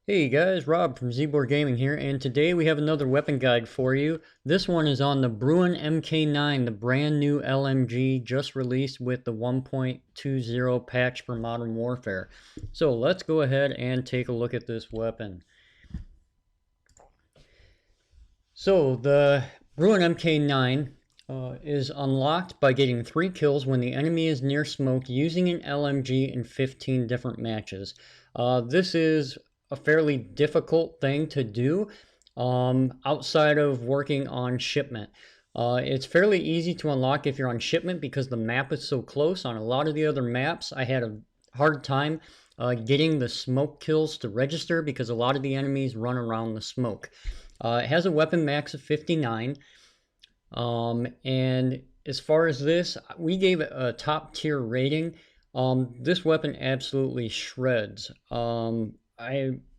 Hey guys, Rob from ZborGaming here, and today we have another weapon guide for you. This one is on the Bruen MK9, the brand new LMG just released with the 1.20 patch for Modern Warfare. So let's go ahead and take a look at this weapon. So the Bruen MK9 is unlocked by getting 3 kills when the enemy is near smoke using an LMG in 15 different matches. This is a fairly difficult thing to do outside of working on shipment. It's fairly easy to unlock if you're on shipment because the map is so close. On a lot of the other maps, I had a hard time getting the smoke kills to register because a lot of the enemies run around the smoke. It has a weapon max of 59. And as far as this, we gave it a top tier rating. This weapon absolutely shreds.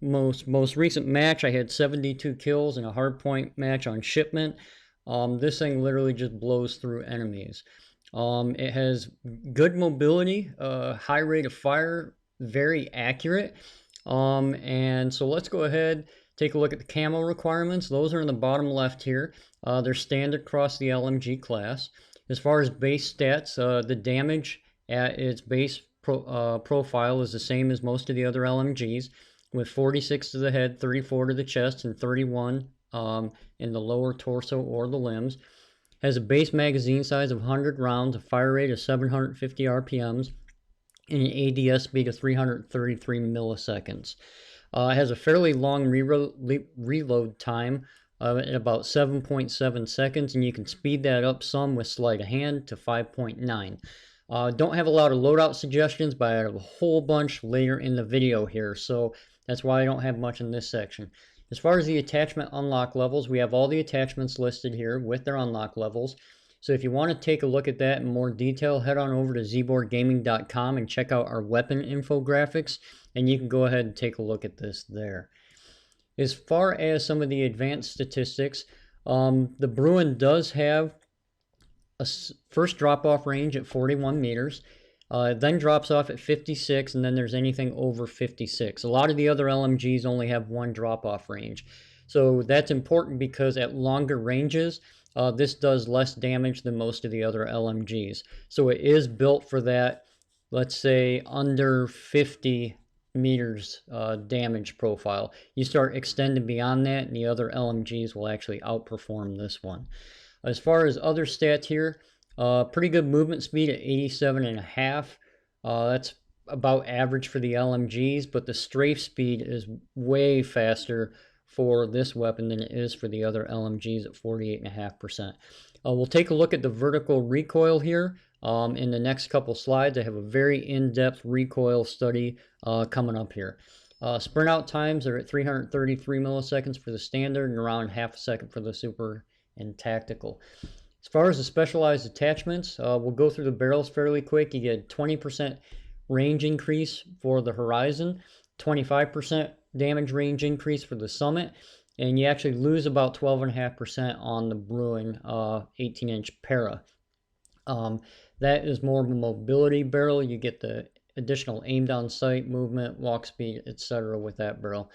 Most recent match, I had 72 kills in a hardpoint match on shipment. This thing literally just blows through enemies. It has good mobility, high rate of fire, very accurate. And so let's go ahead, take a look at the camo requirements. Those are in the bottom left here. They're standard across the LMG class. As far as base stats, the damage at its base profile is the same as most of the other LMGs, with 46 to the head, 34 to the chest, and 31 in the lower torso or the limbs. Has a base magazine size of 100 rounds, a fire rate of 750 RPMs, and an ADS speed of 333 milliseconds. It has a fairly long reload time at about 7.7 seconds, and you can speed that up some with sleight of hand to 5.9. Don't have a lot of loadout suggestions, but I have a whole bunch later in the video here, so that's why I don't have much in this section. As far as the attachment unlock levels, we have all the attachments listed here with their unlock levels. So if you want to take a look at that in more detail, head on over to ZborGaming.com and check out our weapon infographics, and you can go ahead and take a look at this there. As far as some of the advanced statistics, the Bruen does have a first drop-off range at 41 meters, then drops off at 56, and then there's anything over 56. A lot of the other LMGs only have one drop-off range. So that's important because at longer ranges, this does less damage than most of the other LMGs. So it is built for that, let's say, under 50 meters damage profile. You start extending beyond that, and the other LMGs will actually outperform this one. As far as other stats here, pretty good movement speed at 87.5. That's about average for the LMGs, but the strafe speed is way faster for this weapon than it is for the other LMGs at 48.5%. We'll take a look at the vertical recoil here in the next couple slides. I have a very in-depth recoil study coming up here. Sprint out times are at 333 milliseconds for the standard and around half a second for the super and tactical. As far as the specialized attachments, we'll go through the barrels fairly quick. You get 20% range increase for the Horizon, 25% damage range increase for the Summit, and you actually lose about 12.5% on the Bruen 18-inch Para. That is more of a mobility barrel. You get the additional aim down sight, movement, walk speed, etc. with that barrel.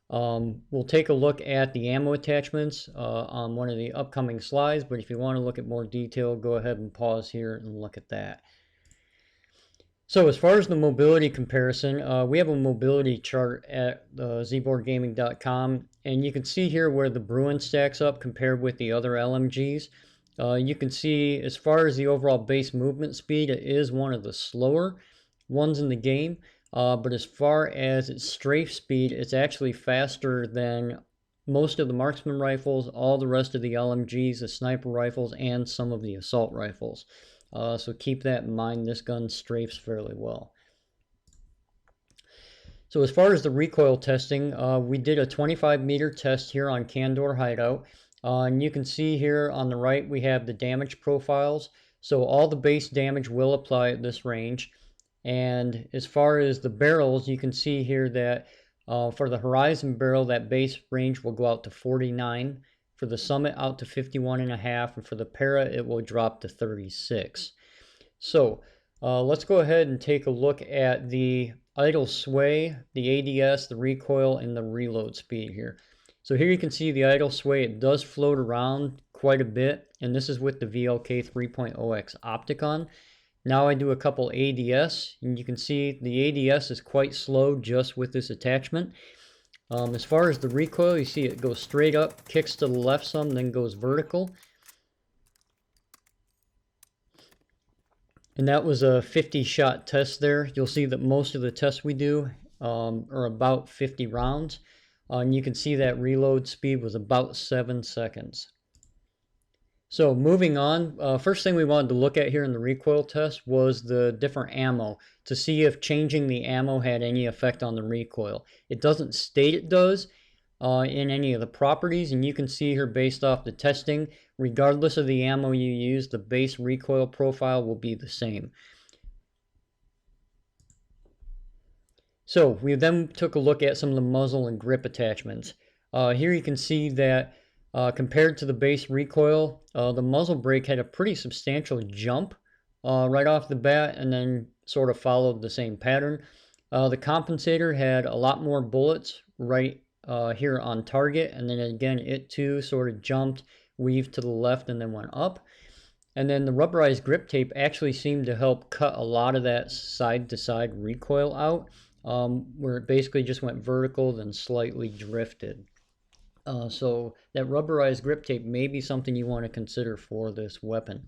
We'll take a look at the ammo attachments on one of the upcoming slides, but if you want to look at more detail, go ahead and pause here and look at that. So as far as the mobility comparison, we have a mobility chart at ZborGaming.com, and you can see here where the Bruen stacks up compared with the other LMGs. You can see as far as the overall base movement speed, it is one of the slower ones in the game. But as far as its strafe speed, it's actually faster than most of the marksman rifles, all the rest of the LMGs, the sniper rifles, and some of the assault rifles. So keep that in mind. This gun strafes fairly well. So as far as the recoil testing, we did a 25-meter test here on Candor Hideout. And you can see here on the right, we have the damage profiles. So all the base damage will apply at this range. And as far as the barrels, you can see here that for the Horizon barrel, that base range will go out to 49. For the Summit, out to 51.5. And for the Para, it will drop to 36. So let's go ahead and take a look at the idle sway, the ADS, the recoil, and the reload speed here. So here you can see the idle sway. It does float around quite a bit, and this is with the VLK 3.0X optic on. Now I do a couple ADS, and you can see the ADS is quite slow just with this attachment. As far as the recoil, you see it goes straight up, kicks to the left some, then goes vertical. And that was a 50 shot test there. You'll see that most of the tests we do are about 50 rounds. And you can see that reload speed was about 7 seconds. So moving on, first thing we wanted to look at here in the recoil test was the different ammo to see if changing the ammo had any effect on the recoil. It doesn't state it does in any of the properties, and you can see here based off the testing, regardless of the ammo you use, the base recoil profile will be the same. So we then took a look at some of the muzzle and grip attachments. Here you can see that compared to the base recoil, the muzzle brake had a pretty substantial jump right off the bat, and then sort of followed the same pattern. The compensator had a lot more bullets right here on target, and then again it too sort of jumped, weaved to the left, and then went up. And then the rubberized grip tape actually seemed to help cut a lot of that side-to-side recoil out, where it basically just went vertical, then slightly drifted. So that rubberized grip tape may be something you want to consider for this weapon.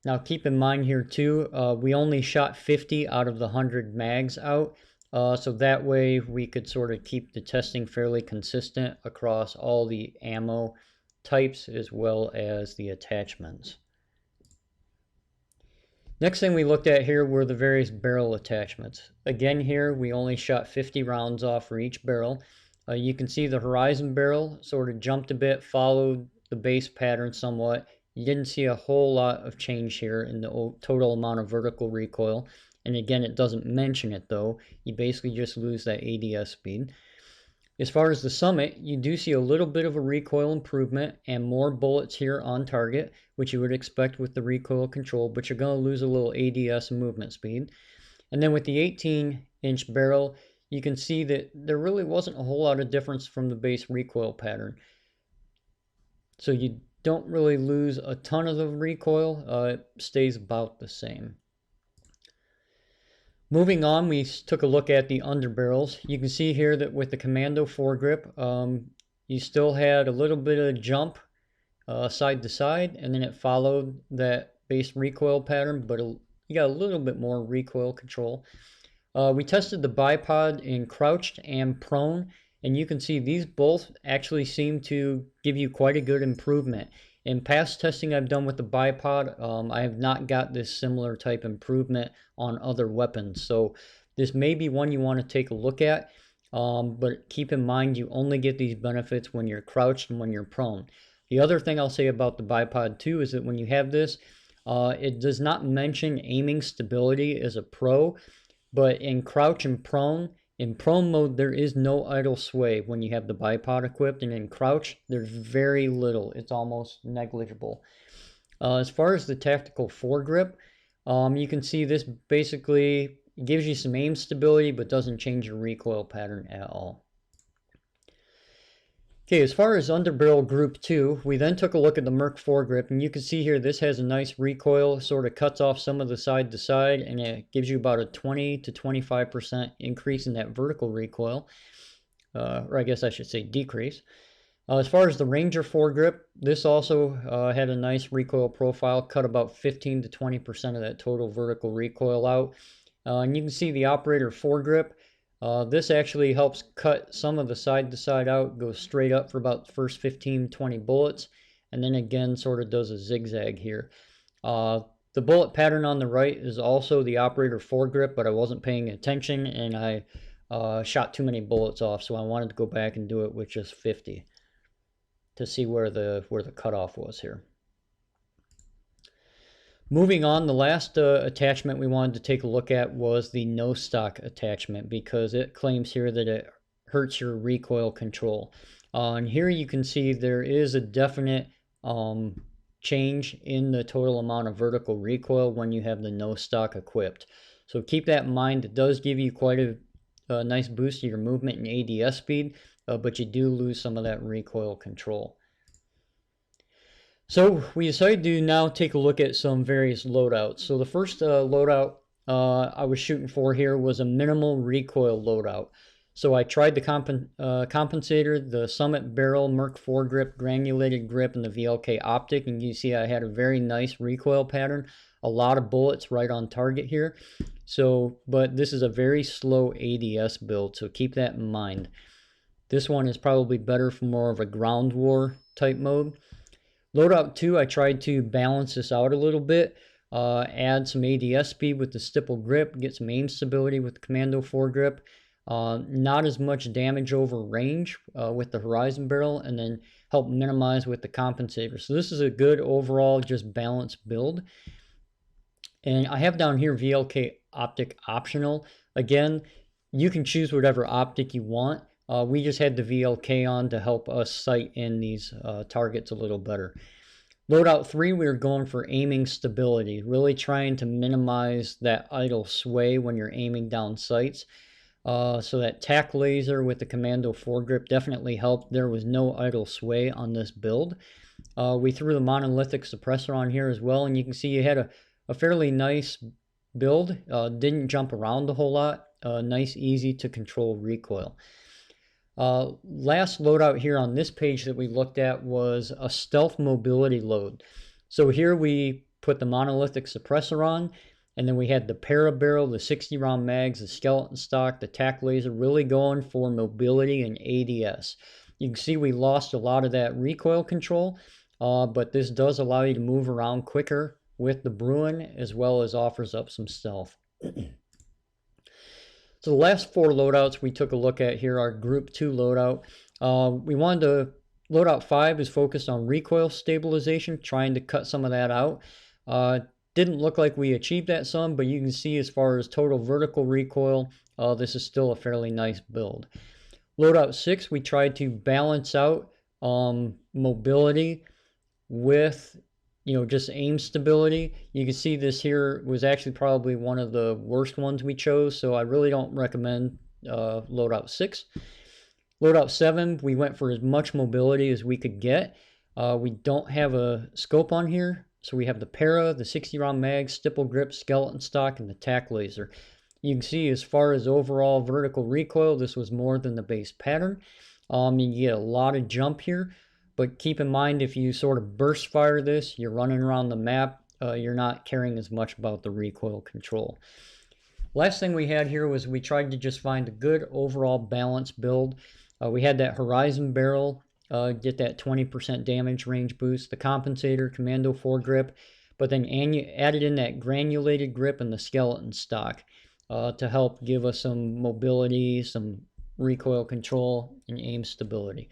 Now keep in mind here too, we only shot 50 out of the 100 mags out. So that way we could sort of keep the testing fairly consistent across all the ammo types as well as the attachments. Next thing we looked at here were the various barrel attachments. Again here we only shot 50 rounds off for each barrel. You can see the horizon barrel sort of jumped a bit, followed the base pattern somewhat. You didn't see a whole lot of change here in the total amount of vertical recoil. And again, it doesn't mention it though. You basically just lose that ADS speed. As far as the summit, you do see a little bit of a recoil improvement and more bullets here on target, which you would expect with the recoil control, but you're going to lose a little ADS movement speed. And then with the 18-inch barrel, you can see that there really wasn't a whole lot of difference from the base recoil pattern. So you don't really lose a ton of the recoil. It stays about the same. Moving on, we took a look at the underbarrels. You can see here that with the Commando foregrip, you still had a little bit of jump side to side, and then it followed that base recoil pattern, but you got a little bit more recoil control. We tested the bipod in crouched and prone, and you can see these both actually seem to give you quite a good improvement. In past testing I've done with the bipod, I have not got this similar type improvement on other weapons. So this may be one you want to take a look at, but keep in mind you only get these benefits when you're crouched and when you're prone. The other thing I'll say about the bipod too is that when you have this, it does not mention aiming stability as a pro, but in crouch and prone, in prone mode, there is no idle sway when you have the bipod equipped, and in crouch, there's very little. It's almost negligible. As far as the tactical foregrip, you can see this basically gives you some aim stability, but doesn't change your recoil pattern at all. Okay, as far as underbarrel group 2, we then took a look at the Merc foregrip, and you can see here this has a nice recoil, sort of cuts off some of the side to side, and it gives you about a 20 to 25% increase in that vertical recoil, or I guess I should say decrease. As far as the Ranger foregrip, this also had a nice recoil profile, cut about 15 to 20% of that total vertical recoil out. And you can see the Operator foregrip. This actually helps cut some of the side to side out, goes straight up for about the first 15-20 bullets, and then again sort of does a zigzag here. The bullet pattern on the right is also the Operator foregrip, but I wasn't paying attention and I shot too many bullets off, so I wanted to go back and do it with just 50 to see where the cutoff was here. Moving on, the last attachment we wanted to take a look at was the no stock attachment, because it claims here that it hurts your recoil control. And here you can see there is a definite change in the total amount of vertical recoil when you have the no stock equipped. So keep that in mind. It does give you quite a nice boost to your movement and ADS speed, but you do lose some of that recoil control. So we decided to now take a look at some various loadouts. So the first loadout I was shooting for here was a minimal recoil loadout. So I tried the compensator, the Summit Barrel, Merc foregrip, granulated grip, and the VLK optic, and you see I had a very nice recoil pattern. A lot of bullets right on target here. So, but this is a very slow ADS build, so keep that in mind. This one is probably better for more of a ground war type mode. Loadout 2, I tried to balance this out a little bit, add some ADS speed with the stipple grip, get some aim stability with the commando foregrip, not as much damage over range with the horizon barrel, and then help minimize with the compensator. So this is a good overall just balanced build. And I have down here VLK optic optional. Again, you can choose whatever optic you want. We just had the VLK on to help us sight in these targets a little better. Loadout 3, we were going for aiming stability, really trying to minimize that idle sway when you're aiming down sights. So that tack laser with the commando foregrip definitely helped. There was no idle sway on this build. We threw the monolithic suppressor on here as well, and you can see you had a fairly nice build. Didn't jump around a whole lot. Nice, easy to control recoil. Last loadout here on this page that we looked at was a stealth mobility load. So here we put the monolithic suppressor on, and then we had the para barrel, the 60 round mags, the skeleton stock, the tack laser, really going for mobility and ADS. You can see we lost a lot of that recoil control, but this does allow you to move around quicker with the Bruen, as well as offers up some stealth. So the last 4 loadouts we took a look at here are Group 2 loadout. Loadout 5 is focused on recoil stabilization, trying to cut some of that out. Didn't look like we achieved that some, but you can see as far as total vertical recoil, this is still a fairly nice build. Loadout 6, we tried to balance out mobility with just aim stability. You can see this here was actually probably one of the worst ones we chose, so I really don't recommend Loadout 6. Loadout 7, we went for as much mobility as we could get. We don't have a scope on here, so we have the para, the 60 round mag, stipple grip, skeleton stock, and the tack laser. You can see as far as overall vertical recoil, this was more than the base pattern. You get a lot of jump here. But keep in mind, if you sort of burst fire this, you're running around the map, you're not caring as much about the recoil control. Last thing we had here was we tried to just find a good overall balanced build. We had that horizon barrel, get that 20% damage range boost, the compensator, commando foregrip, but then added in that granulated grip and the skeleton stock to help give us some mobility, some recoil control, and aim stability.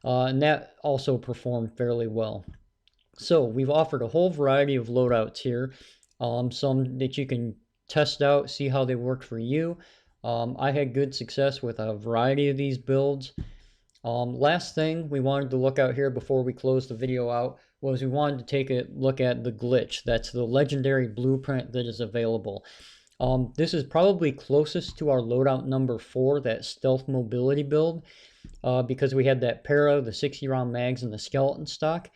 And that also performed fairly well. So we've offered a whole variety of loadouts here, some that you can test out, see how they work for you. I had good success with a variety of these builds. Last thing we wanted to look out here before we close the video out was we wanted to take a look at the glitch. That's the legendary blueprint that is available. This is probably closest to our loadout number 4, that stealth mobility build. Because we had that para, the 60 round mags, and the skeleton stock.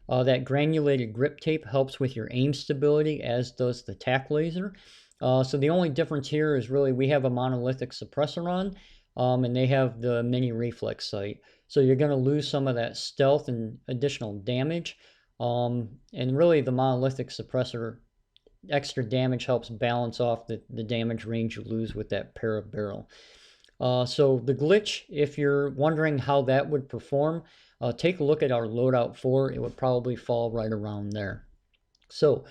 That granulated grip tape helps with your aim stability, as does the tack laser. So the only difference here is really we have a monolithic suppressor on, and they have the mini reflex sight. So you're going to lose some of that stealth and additional damage. And really the monolithic suppressor, extra damage helps balance off the damage range you lose with that para barrel. So the glitch, if you're wondering how that would perform, take a look at our loadout 4. It would probably fall right around there. So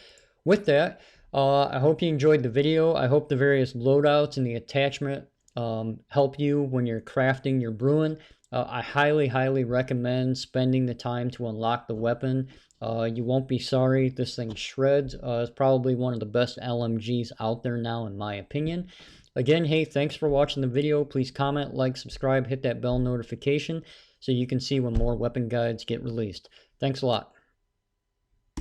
with that, I hope you enjoyed the video. I hope the various loadouts and the attachment help you when you're crafting your Bruen. I highly recommend spending the time to unlock the weapon. You won't be sorry. This thing shreds. It's probably one of the best LMGs out there now, in my opinion. Again, hey, thanks for watching the video. Please comment, like, subscribe, hit that bell notification so you can see when more weapon guides get released. Thanks a lot.